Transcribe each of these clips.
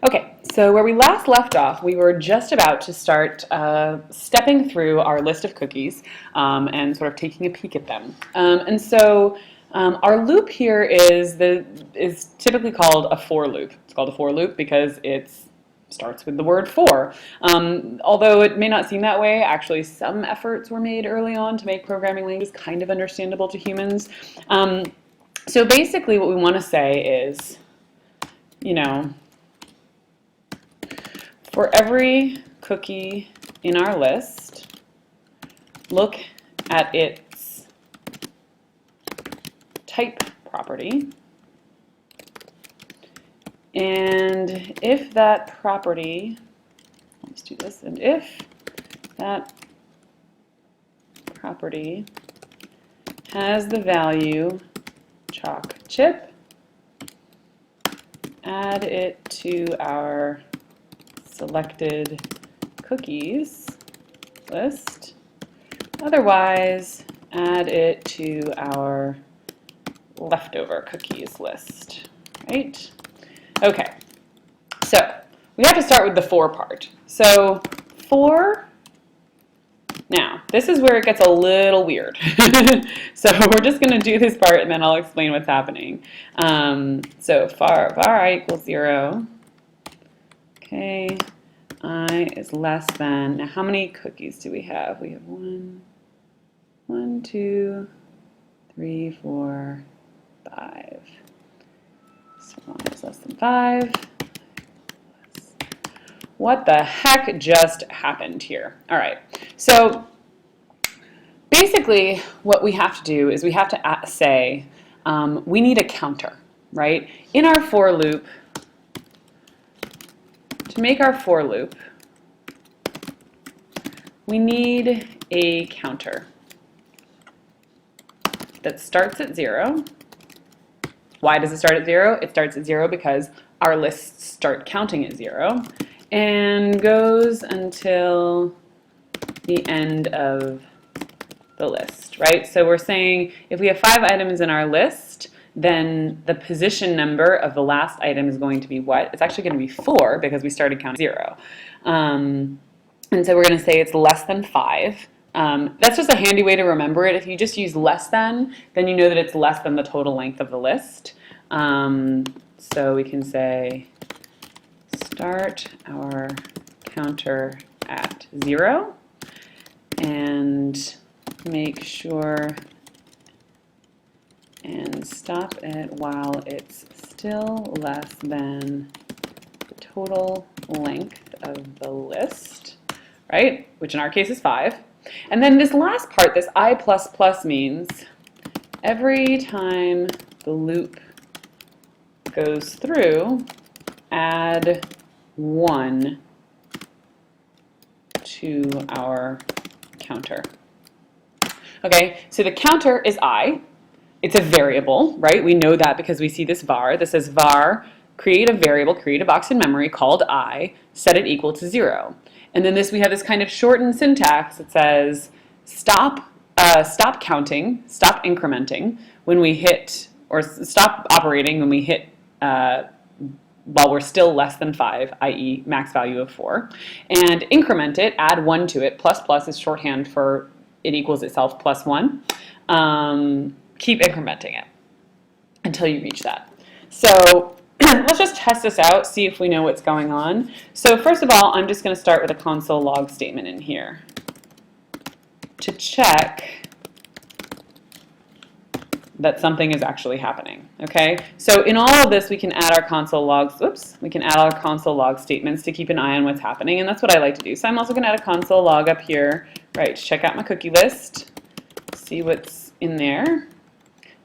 Okay, so where we last left off, we were just about to start stepping through our list of cookies and sort of taking a peek at them. Our loop here is typically called a for loop. It's called a for loop because it starts with the word for. Although it may not seem that way, actually some efforts were made early on to make programming languages kind of understandable to humans. So basically what we want to say is, for every cookie in our list, look at its type property. And if that property, let's do this, and if that property has the value chalk chip, add it to our selected cookies list. Otherwise, add it to our leftover cookies list, right? Okay, so we have to start with the for part. So for, now this is where it gets a little weird. So we're just going to do this part and then I'll explain what's happening. So var I equals 0. Okay, I is less than, now how many cookies do we have? We have 1, 2, 3, 4, 5. So I is less than 5. What the heck just happened here? All right, so basically what we have to do is we have to say we need a counter, right? In our for loop, to make our for loop, we need a counter that starts at 0. Why does it start at 0? It starts at 0 because our lists start counting at 0 and goes until the end of the list, right? So we're saying if we have 5 items in our list, then the position number of the last item is going to be what? It's actually going to be 4 because we started counting 0. And so we're going to say it's less than 5. That's just a handy way to remember it. If you just use less than, then you know that it's less than the total length of the list. So we can say start our counter at 0 and make sure and stop it while it's still less than the total length of the list, right? Which in our case is 5. And then this last part, this I++ means every time the loop goes through, add 1 to our counter. Okay, so the counter is I. It's a variable, right? We know that because we see this var. This says var, create a variable, create a box in memory called I, set it equal to 0. And then we have this kind of shortened syntax that says stop counting, stop incrementing when we hit, or stop operating when we hit while we're still less than 5, i.e. max value of 4. And increment it, add 1 to it. Plus plus is shorthand for it equals itself plus 1. Keep incrementing it until you reach that. So let's just test this out, see if we know what's going on. So first of all, I'm just going to start with a console log statement in here to check that something is actually happening. Okay, so in all of this we can add our console logs, we can add our console log statements to keep an eye on what's happening, and that's what I like to do. So I'm also going to add a console log up here, right, to check out my cookie list, see what's in there.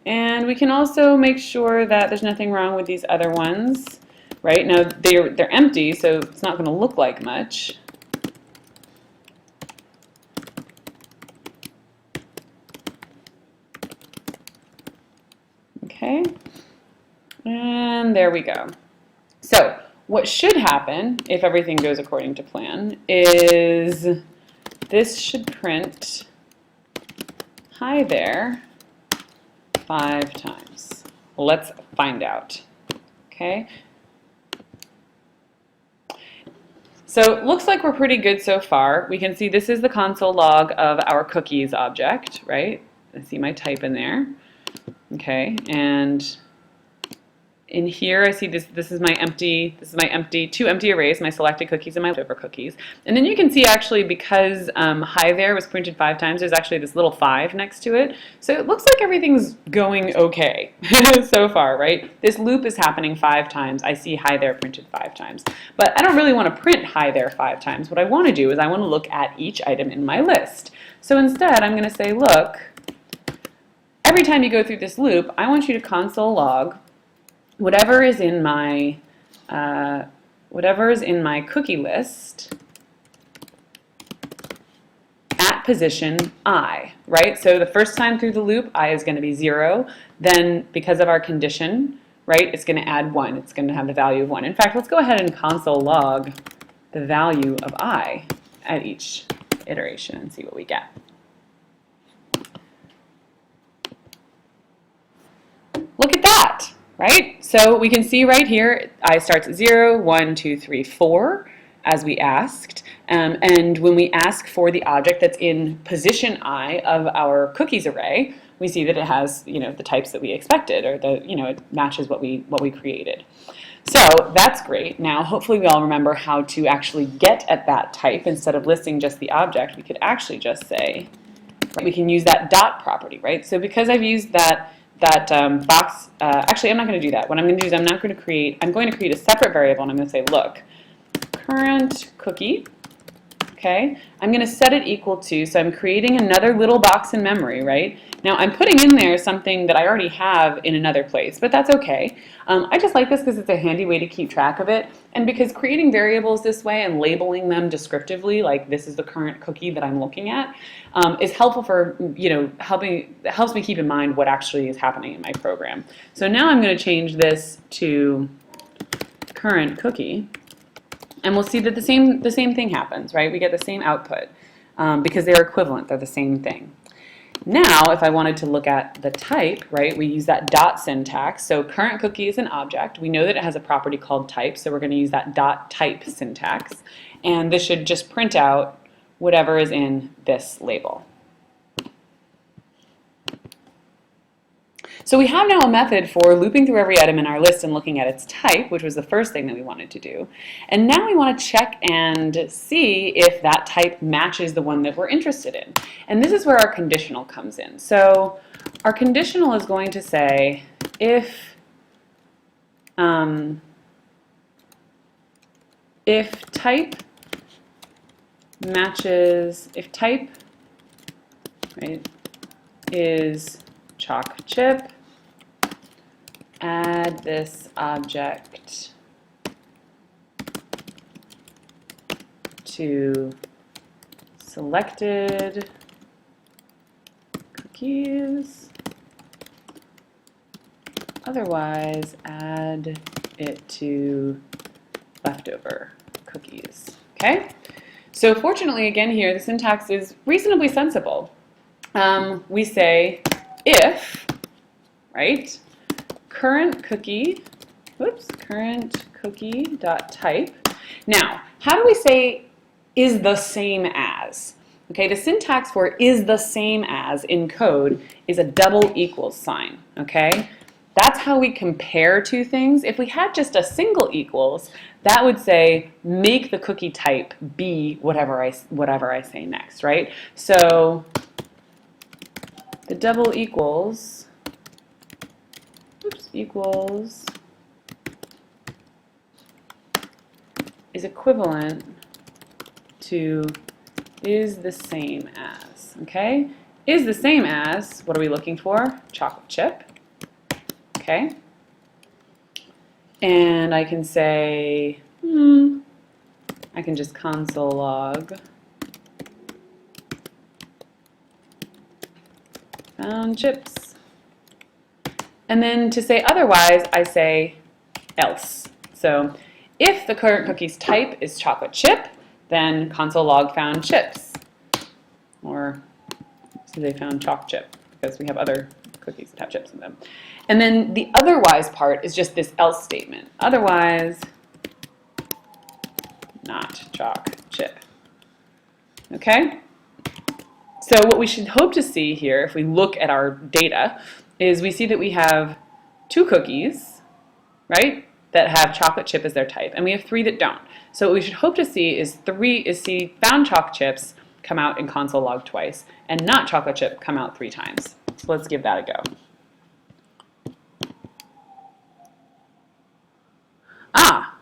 And we can also make sure that there's nothing wrong with these other ones, right? Now they're empty, so it's not going to look like much. Okay, and there we go. So what should happen if everything goes according to plan is this should print hi there 5 times. Let's find out. Okay. So it looks like we're pretty good so far. We can see this is the console log of our cookies object, right? I see my type in there. Okay, and in here I see this is my two empty arrays, my selected cookies and my leftover cookies. And then you can see actually because hi there was printed 5 times, there's actually this little 5 next to it. So it looks like everything's going okay so far, right? This loop is happening 5 times. I see hi there printed 5 times. But I don't really want to print hi there 5 times. What I want to do is I want to look at each item in my list. So instead I'm going to say, look, every time you go through this loop, I want you to console log whatever is in my cookie list at position I, right? So the first time through the loop, I is going to be 0. Then because of our condition, right, it's going to add 1. It's going to have the value of 1. In fact, let's go ahead and console log the value of I at each iteration and see what we get. Look at that, right? So we can see right here, I starts at 0, 1, 2, 3, 4, as we asked. And when we ask for the object that's in position I of our cookies array, we see that it has, the types that we expected, or it matches what we created. So that's great. Now, hopefully we all remember how to actually get at that type. Instead of listing just the object, we could actually just say, right, we can use that dot property, right? So because I've used that box, actually I'm not going to do that. What I'm going to do is I'm going to create a separate variable, and I'm going to say, look, current cookie, okay? I'm going to set it equal to, so I'm creating another little box in memory, right? Now I'm putting in there something that I already have in another place, but that's okay. I just like this because it's a handy way to keep track of it, and because creating variables this way and labeling them descriptively, like this is the current cookie that I'm looking at, is helpful for, helps me keep in mind what actually is happening in my program. So now I'm going to change this to current cookie, and we'll see that the same thing happens, right? We get the same output because they're equivalent, they're the same thing. Now, if I wanted to look at the type, right, we use that dot syntax. So current cookie is an object. We know that it has a property called type, so we're going to use that dot type syntax. And this should just print out whatever is in this label. So we have now a method for looping through every item in our list and looking at its type, which was the first thing that we wanted to do. And now we want to check and see if that type matches the one that we're interested in. And this is where our conditional comes in. So our conditional is going to say if type matches, if type, right, is chalk chip, add this object to selected cookies, otherwise add it to leftover cookies. Okay? So fortunately, again here, the syntax is reasonably sensible. We say if, right, current cookie dot type. Now, how do we say is the same as? Okay, the syntax for is the same as in code is a double equals sign, okay? That's how we compare two things. If we had just a single equals, that would say make the cookie type be whatever I say next, right? So the double equals is equivalent to is the same as, okay? Is the same as, what are we looking for? Chocolate chip, okay? And I can say, I can just console log found chips. And then to say otherwise, I say else. So if the current cookie's type is chocolate chip, then console log found chips. Or so they found chalk chip, because we have other cookies that have chips in them. And then the otherwise part is just this else statement. Otherwise, not chalk chip. Okay? So what we should hope to see here, if we look at our data, is we see that we have 2 cookies, right, that have chocolate chip as their type, and we have 3 that don't. So what we should hope to see is see found chalk chips come out in console log twice, and not chocolate chip come out 3 times. So let's give that a go.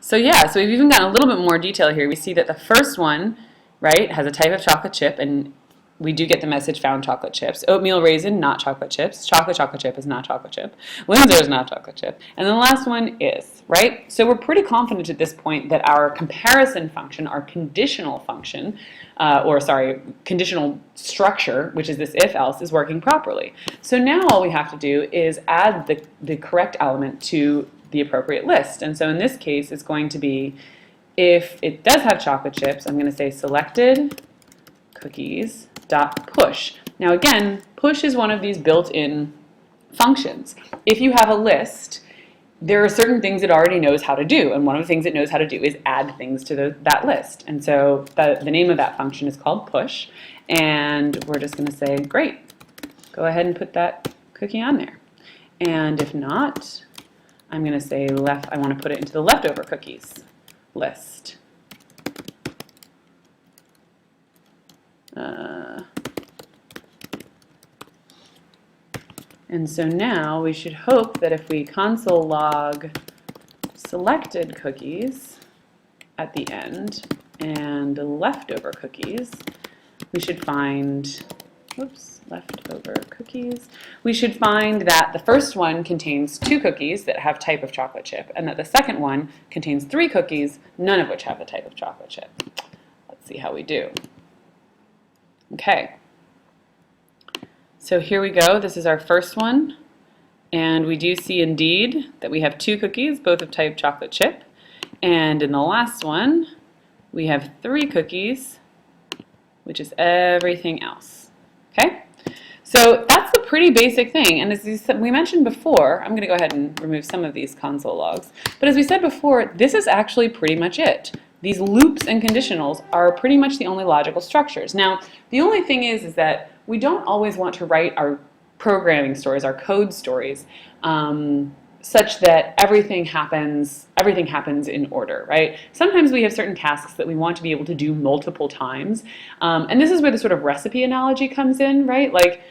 So yeah, so we've even gotten a little bit more detail here. We see that the first one, right, has a type of chocolate chip, and we do get the message found chocolate chips. Oatmeal raisin, not chocolate chips. Chocolate chip is not chocolate chip. Windsor is not chocolate chip. And then the last one is, right? So we're pretty confident at this point that our comparison function, our conditional function, conditional structure, which is this if-else, is working properly. So now all we have to do is add the correct element to the appropriate list. And so in this case, it's going to be, if it does have chocolate chips, I'm going to say selected cookies dot push. Now again, push is one of these built-in functions. If you have a list, there are certain things it already knows how to do, and one of the things it knows how to do is add things to that list. And so the name of that function is called push, and we're just going to say, great, go ahead and put that cookie on there. And if not, I'm going to say I want to put it into the leftover cookies list. And so now we should hope that if we console log selected cookies at the end and leftover cookies, we should find, leftover cookies, we should find that the first one contains 2 cookies that have type of chocolate chip, and that the second one contains 3 cookies, none of which have the type of chocolate chip. Let's see how we do. Okay. So here we go. This is our first one, and we do see indeed that we have 2 cookies, both of type chocolate chip, and in the last one we have 3 cookies, which is everything else. Okay, so that's a pretty basic thing, and as we mentioned before, I'm going to go ahead and remove some of these console logs, but as we said before, this is actually pretty much it. These loops and conditionals are pretty much the only logical structures. Now, the only thing is that we don't always want to write our programming stories, our code stories, such that everything happens in order, right? Sometimes we have certain tasks that we want to be able to do multiple times, and this is where the sort of recipe analogy comes in, right? Like,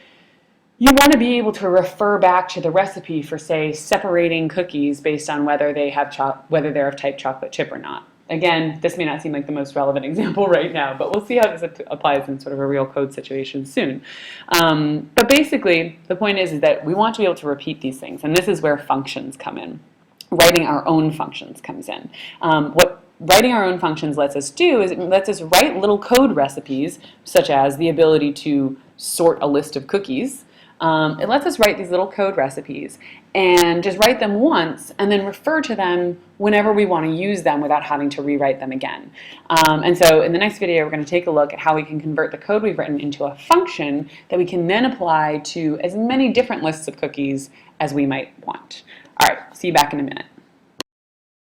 you want to be able to refer back to the recipe for, say, separating cookies based on whether they're of type chocolate chip or not. Again, this may not seem like the most relevant example right now, but we'll see how this applies in sort of a real code situation soon. But basically, the point is that we want to be able to repeat these things, and this is where functions come in. Writing our own functions comes in. What writing our own functions lets us do is it lets us write little code recipes, such as the ability to sort a list of cookies. It lets us write these little code recipes and just write them once and then refer to them whenever we want to use them without having to rewrite them again. And so in the next video, we're going to take a look at how we can convert the code we've written into a function that we can then apply to as many different lists of cookies as we might want. All right, see you back in a minute.